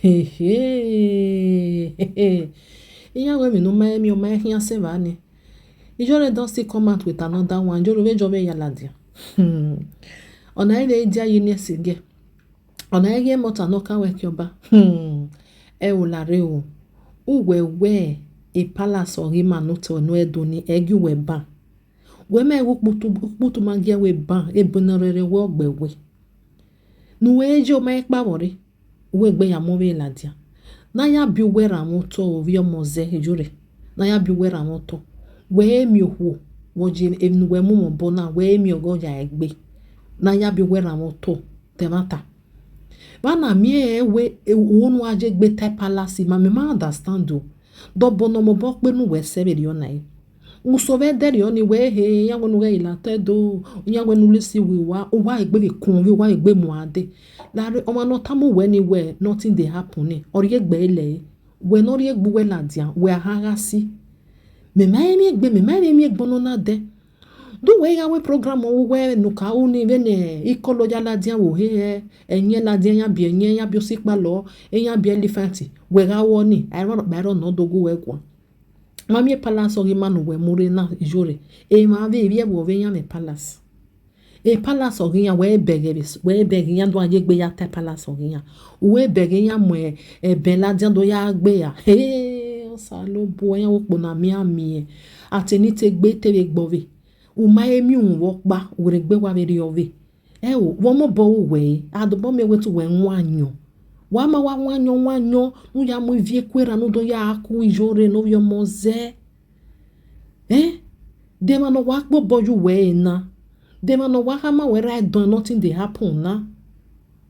Hey, hey. Iya we mi no ma mi o ma hian se va ni. Ijore don still come out with another one. Joro we jobe ya ladia. Ona ile dia yini sige. Ona ege mota no ka we kyoba. E o la re o. Uwe e palace ori manoto no edoni egi we ba. We me wo kputu magia we ba e bonarere we ogbewe. Nu we eje o ma ekpa wori. We gbe ya mo we ladia. Na ya bi wera moto ovi omoze ejure. Na ya bi wera moto. We mi ohu. Woji enu we mu mo bona we mi ogo ya egbe. Na ya bi wera moto temata. Bana mi we wonu aje gbe type palace ma me ma understand o. Do bono mo bo pe nu we sebe ri ona e. Uso ve deri oni we he ya wonu we ila tedo ya wonu lisi wi wa egbe le kun wi wa egbe mu ade. Lare o ma no tamu we ni we nothing dey happen ni. Ori egbe ile we no ri egbu we ladia we ahara si. Me ma mi egbe no na de. Do we ya we program o we no ka uni ve ne ikolo ya ladia wo he enye ladia ya bi osikpa lo eyan bi elephant we ga wo ni I don't no dogu we kwa. Mami palace ori manu we muri na ijore. E ma ve bi e wo ve yan me palace. E palace ori yan we bege yan do aje gbe ya te palace ori yan. We bege yan mo e ben la dian do ya gbe ya. O sa lo bo yan wo pona mi ami. Ateni te gbe te we gbove. U ma emi un wo pa we gbe wa ve ri ove. E o wo mo bo we adobo me we tu we nwanyo. Wa ma wa nwanyo nu ya mo vie kwera no do ya aku ijore no yo moze. De ma no wa gbo boju we na. De ma no wa ha ma we right don nothing dey happen na.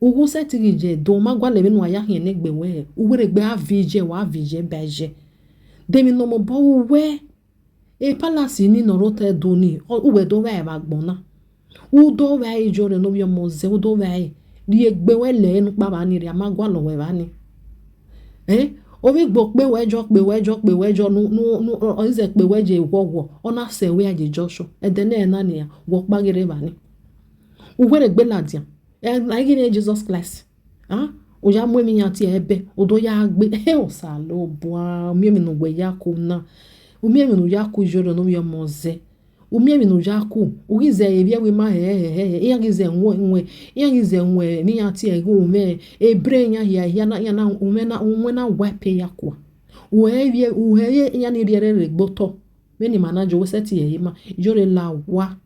Ugu setiri je do ma gwa lebe nu aya hin negbe we. Uwere gbe avije wa avije beje. De mi no mo bo we. E palace ni no rote do ni. Uwe do we ba gbona. U do we ijore no yo moze u do we. Ri egbe we le nu pa ba ni ri amagwa lo we ba ni. Obi gbo pe wejo nu oze pe weje wowo ona se we aje Joshua edene na ni ya wo pagire ba ni. Uwere gbe ladia. Na gini Jesus Christ. O ya mu emi yan ti ebe odo ya gbe o sa lo bua mi nu we ya ku na. O mi nu ya ku joro no mi omoze. Umi nu jaku ugize ebia we ma iya gize nwe ni ati ego ume ebre ya na ume na wipe ya kwa uhe ya ni riere gboto meni manager we seti ye ma jore la wa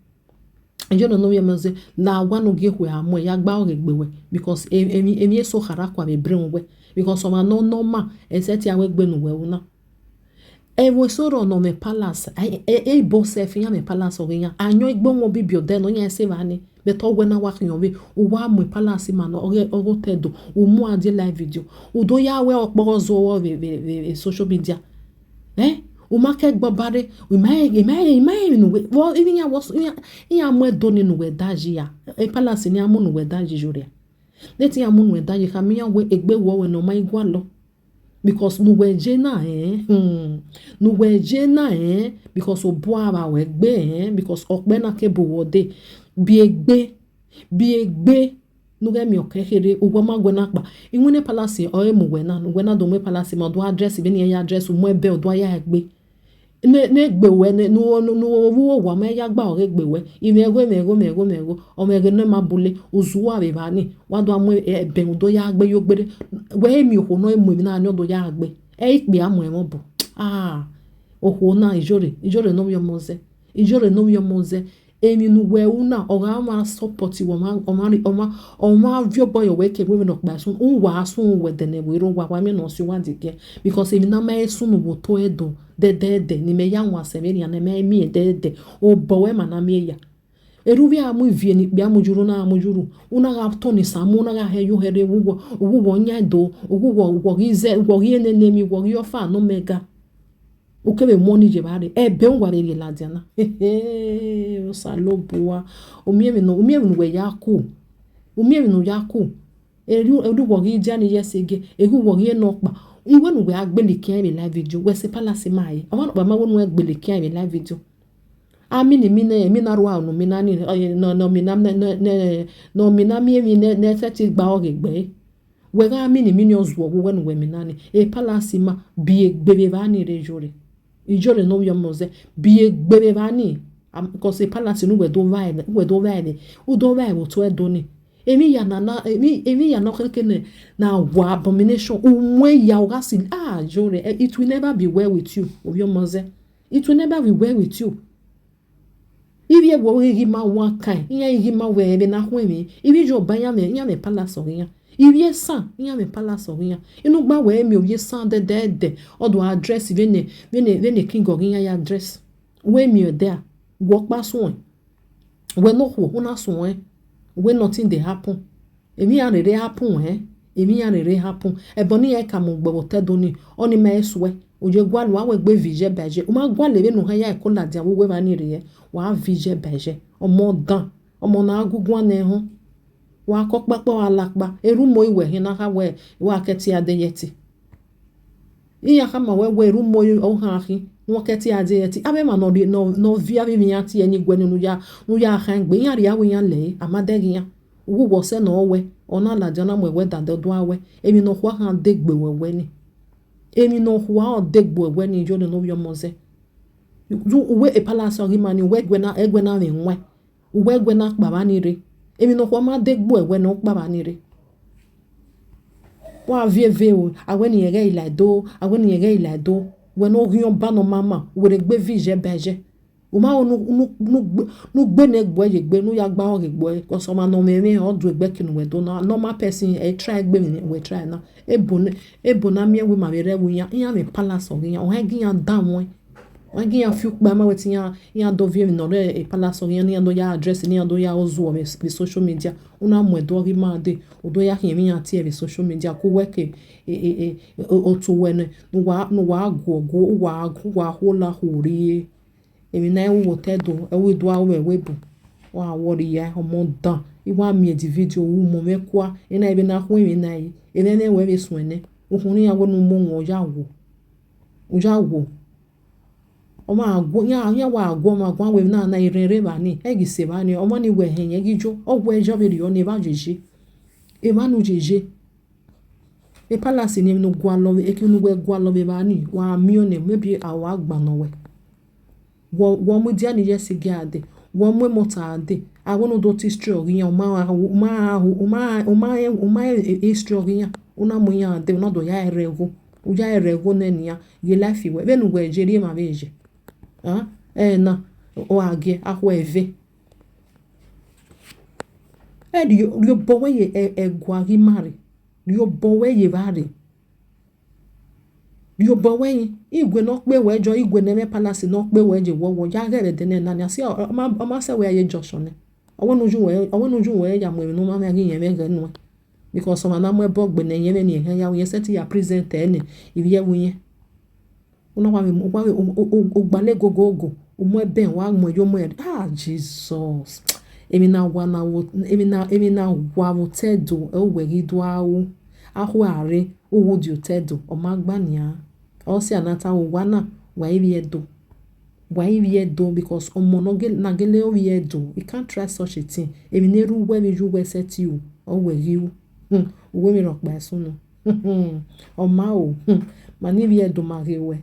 jore no ye maze la wa no ge hwe amo ya gba ogegbewe because emi so khara kwa be bre nwe because o ma no normal e seti awe gbe nu we una. E wo soro no me palace e bo se fi ya me palace orin anyo igbo won bibio de no yan se va ni be to we na wa kan we o wa mu palace ma no ogo tedo o mu ade live video o do ya we opo zo wo social media o ma ke gbo bare o mai nu we wo even ya was ya mu edo ni nu we daji ya e palace ni amu nu we daji jore leti amu nu we daji ka mi ya we egbe wo we no mai gwa lo. Because nu weje na because obo aba we gbe because okpe na ke bo wode bi egbe nu ge mi okekere ugo magwe na pa inwene palace o emu we na do me palace ma do address be ni ya address mo ebe odo ya egbe ne gbe we nu owo wa me ya gba o gbe we ime ego o me ge na mabule ozuwa be ba ni wa do amu ebe odo ya gbe yo gbere we mi ho no emu mi na anyo do ya gbe ipe amu e mo bo oho na ijore no yo moze emi nu we una o ga ma support wo ma vio boy we ke we no pa sun wa sun we de ne we ro wa mi no si wa dike because emi na ma sun wo to edo de ni me ya wa se me ni na me mi de o bo we ma na me ya eruvi amu vie ni bia mujuru na amujuru una ga toni samu una ga heyu here wuwo nya do wuwo gize wo giene nemi wo yo fa no mega ukebe money je bare ebe ngwa re ladiana o salobua omiemi no we yaku eru wo gi jani yesege egu wo gi no pa iwe nu we agbele kian be live video we se palace mai amano ba ma wonu agbele kian be live video amini mina ruwa no mina ni no mina mi mi ne seti gba ogegbe we ga mini ozuo wo wen we minani e palace ma bi egbebe ba ni rejore ijore no yo moze bi egbebe ba ni because e palace no we do vai u do vai wo to edoni emi ya na kekene na wa abomination unwe ya ogasi jore it will never be well with you obi omoze it will never be well with you ibi egwo igi ma wa kan iya igi ma we ebe na hwe mi ibi jo ba ya me palace oya ibi esan iya me palace oya inu gba we mi oye san de odo address vene king oya ya address we mi there wo pa so we no ho una so when nothing dey happen emi ya rere happen emi ya rere happen eboni e ka mo gbo tedoni oni ma eswe oje gwalu wa we gbe vije beje o ma gwale be no ha ya ko la dia wo we ba ni re wa vije beje omo dan omo na agugun na ehun wa ko papo alapa eru mo iwe hin na ha we wa keti adeyeti iya kama we eru mo o ha hin won keti adeyeti abe ma no via bi mi ati eni gwe nu ya han gbe yan ri awe yan le amadegi yan wo wo se no we ona la jana mo we da do awe emi no kwa han degbe we ni emi no kwa o degbe we ni jo no yo moze you we e palace ori mani we egwe na me nwe we egwe na pa ba ni re emi no kwa ma degbe we no pa ba ni re wa vie o awe ni yege ila do we no rion ba no mama we re gbe vije beje o ma nu gbe ne gbo ye gbe nu ya gba o re gbo ko so ma no me o du egbe kinu we do na normal person e try gbe mi we try na ebo na mi we ma re wu yan me palace o yan o ha gi yan dan won gi yan fiu pa ma we ti yan do vie mi no re e palace o yan do ya address ni yan do ya ozu o me social media una mo do ri ma de o do ya hin mi yan ti e social media ko we ke o tu we no wa go wa ho la hori emi na ewu tedo ewu do awe webu wa wori ya omo dan iwa mi di video wu mo mekwa ina ebe na hwe mi na yi ene na we be sunene ohun ya wonu mo won oja wo o ma agwo ya wa agwo ma gwa we na irere ba ni egise ba ni omo ni we hen ye gijo ogwo ejo be ri o ni ba jeje e ma nu jeje e palace ni nu gwa lo e kinu we gwa lo be ba ni wa mi o ne maybe awa agba no we wo mu dia ni yesi gade wo mu mota ade awonu do ti history yan ma history yan una mu yan ade una do ya erego uja erego nenia ye life we benu we jeri ma beje na o age ahwo eve rio bowe ye egwari mari rio bowe ye bare rio bowe igwe no pe we jo igwe na me palace no pe we je wo ya gere de na na si o ma se we ye joshon ne awonu ju we ya mo no ma me yin me ge nu because some na mo e bogbe na yen ni hen ya we set ya present ene ibi ye wuyen una wa o gbale gogogo o mo e wa mo yo mo Jesus emi na wa wo tedo e we gi do awu ahu are o wo di tedo o ma gba nia o si anata wo wana wa ibi edo because omo no na gele o bi edo you can't try such a thing emi ne ru we mi ju we set you o we you we mi rock by sunu o ma o ma ni bi edo ma ge we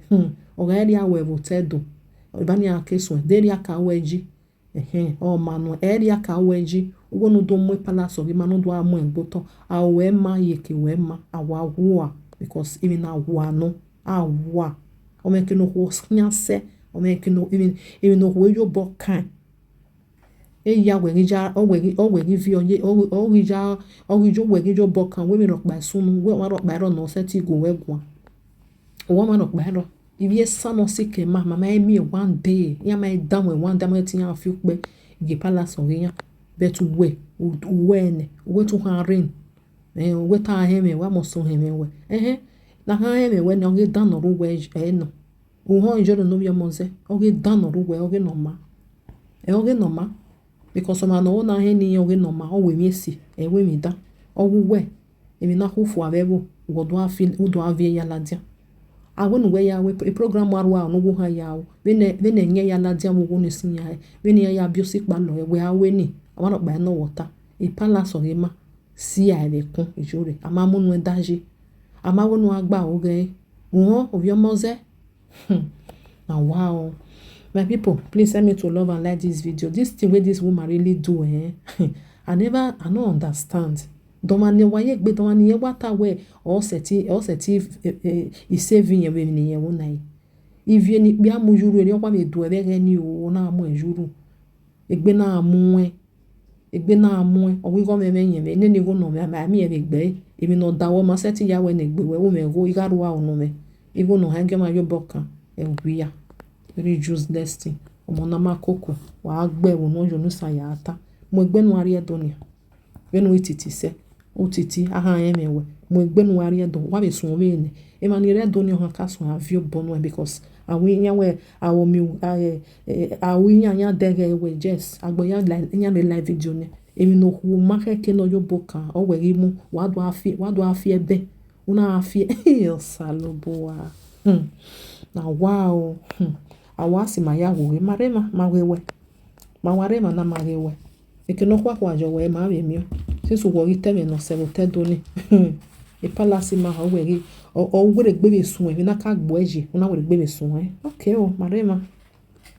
o ga ri awe wo tedo o ba ni akeso de ri aka we ji o ma no e ri aka we ji wo no do mo palace o ma no do amo engboto awe ma yeke we ma awa wo because even na wa no awa o me ke no ho nyanse o me ke no even no ho yo bokan ya we rija o we vi oye o rija o rijo we rijo bokan we mi rock by sunu we ma rock by ro no set go we gwa o ma rock by ro ibi esa no sike mama emi one day ya ma down we one day ma ti yan fi pe ge palace o yan bet we to harin we ta heme wa mo so heme we na ha heme we no ge dan no we no o ho njo no bi mo se o ge dan no we o ge no ma because o ma no na he ni o ge no ma o we mi si e we mi da o we emi na hu fu avebo wo do afil u do avie ya la dia awon we ya we program arwa no wo ha ya we ne nye ya la dia wo no sin ya we ne ya biosik pa no we awe ni awon gba no water e palace o ma si a ele kun ijore ama mo nu danger ama wo nu agba oge won ovio moze now wow my people please help me to love and like this video. This thing wey this woman really do I no understand domani waye gbe domani ye wata we o seti I saving ye we ni ye wona ivie ni bia mu juru eri okwa me do ebe ni o na amu ejuru egbe na amu owi go me yen me ni go no me ma mi e gbe emi no dawo ma seti ya we na gbe we wo me go igaru wa onu me igo no hange ma yo bokan enguya very useless thing omo na makoko wa gbe wo no yo no sayata mo egbe nu ari edonia we no ititi se otiti aha yen me we mo egbe nu ari edo wa be sun we ni e ma ni redo ni han ka sun avio bonu because awi yan we awo mi awi yan dege we just agboya yan le live video ni emi no hu ma ke no yo bokan o we ri mu wa do afi ebe una afi saloboa na wow awasi mayawo we marema mawewe mawarema na mawewe ekeno kwa jo we ma we mi since wo ri teme no se wo tedoni e palasi ma ho we ri o we gbe be sun e na ka gbo eje una we gbe be sun okay o marema